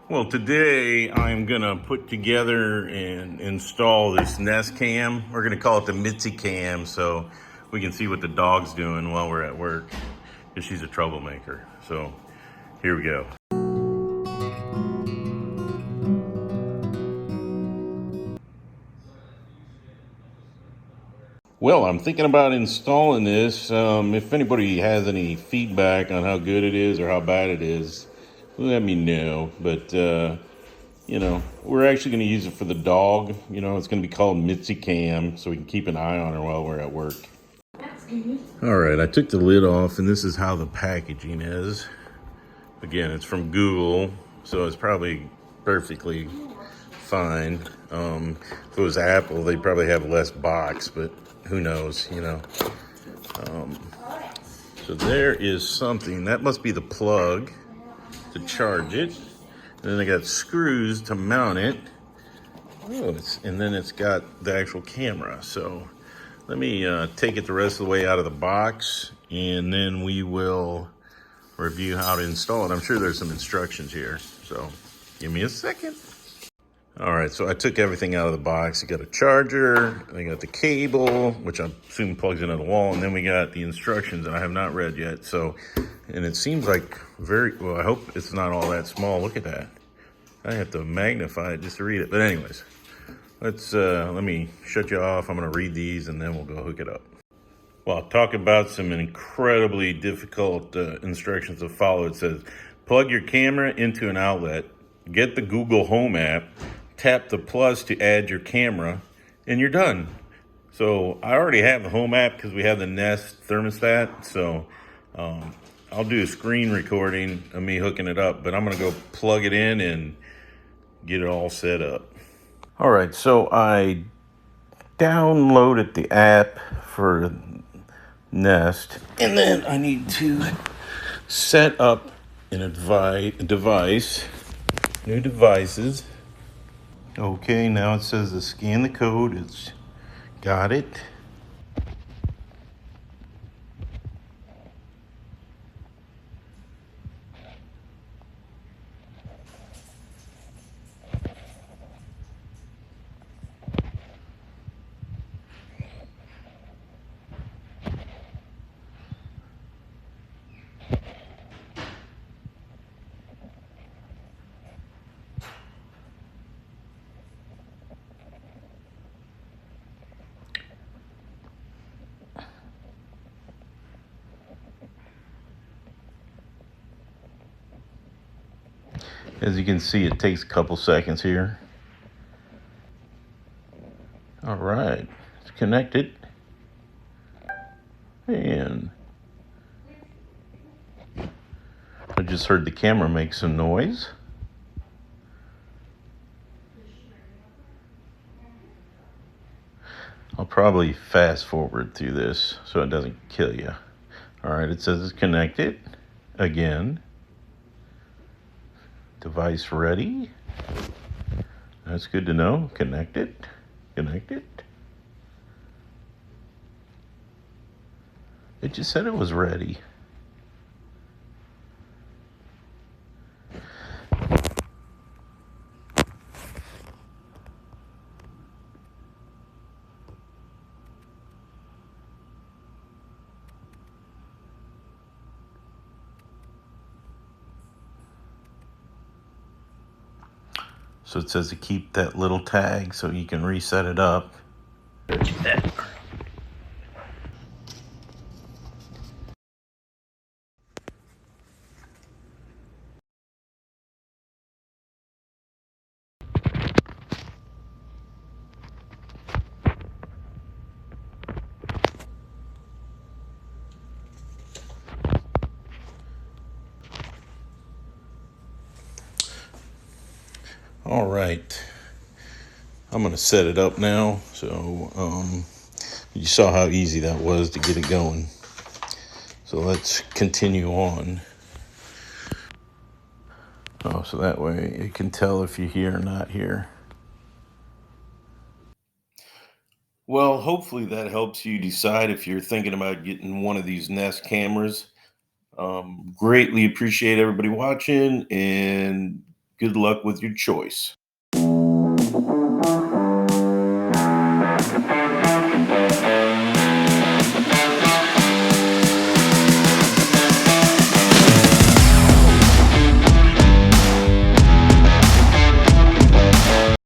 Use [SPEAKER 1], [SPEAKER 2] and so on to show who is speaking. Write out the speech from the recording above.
[SPEAKER 1] Well, today I'm gonna put together and install this Nest Cam. We're gonna call it the Mitzi Cam, so we can see what the dog's doing while we're at work, because she's a troublemaker. So here we go. Well, I'm thinking about installing this. If anybody has any feedback on how good it is or how bad it is, let me know. But we're actually going to use it for the dog. It's going to be called Mitzi Cam, so we can keep an eye on her while we're at work. All right, I took the lid off, and this is how the packaging is. Again, it's from Google, so it's probably perfectly fine. If it was Apple, they'd probably have less box, but who knows. So there is something. That must be the plug to charge it. And then I got screws to mount it. And then it's got the actual camera. So let me take it the rest of the way out of the box, and then we will review how to install it. I'm sure there's some instructions here, so give me a second. All right, so I took everything out of the box. I got a charger, I got the cable, which I assume plugs into the wall, and then we got the instructions that I have not read yet. And it seems like I hope it's not all that small. Look at that. I have to magnify it just to read it. But anyways, let me shut you off. I'm gonna read these and then we'll go hook it up. Well, talk about some incredibly difficult instructions to follow. It says, plug your camera into an outlet, get the Google Home app, tap the plus to add your camera, and you're done. So I already have the Home app because we have the Nest thermostat. So I'll do a screen recording of me hooking it up, but I'm going to go plug it in and get it all set up. All right, so I downloaded the app for Nest, and then I need to set up an device, new devices. Okay, now it says to scan the code. It's got it. As you can see, it takes a couple seconds here. All right, it's connected. And I just heard the camera make some noise. I'll probably fast forward through this so it doesn't kill you. All right, it says it's connected. Again, device ready. That's good to know. Connected. Connected. It just said it was ready. So it says to keep that little tag so you can reset it up. All right, I'm gonna set it up now. So you saw how easy that was to get it going. So let's continue on. Oh, so that way it can tell if you're here or not here. Well, hopefully that helps you decide if you're thinking about getting one of these Nest cameras. Greatly appreciate everybody watching, and Good luck with your choice.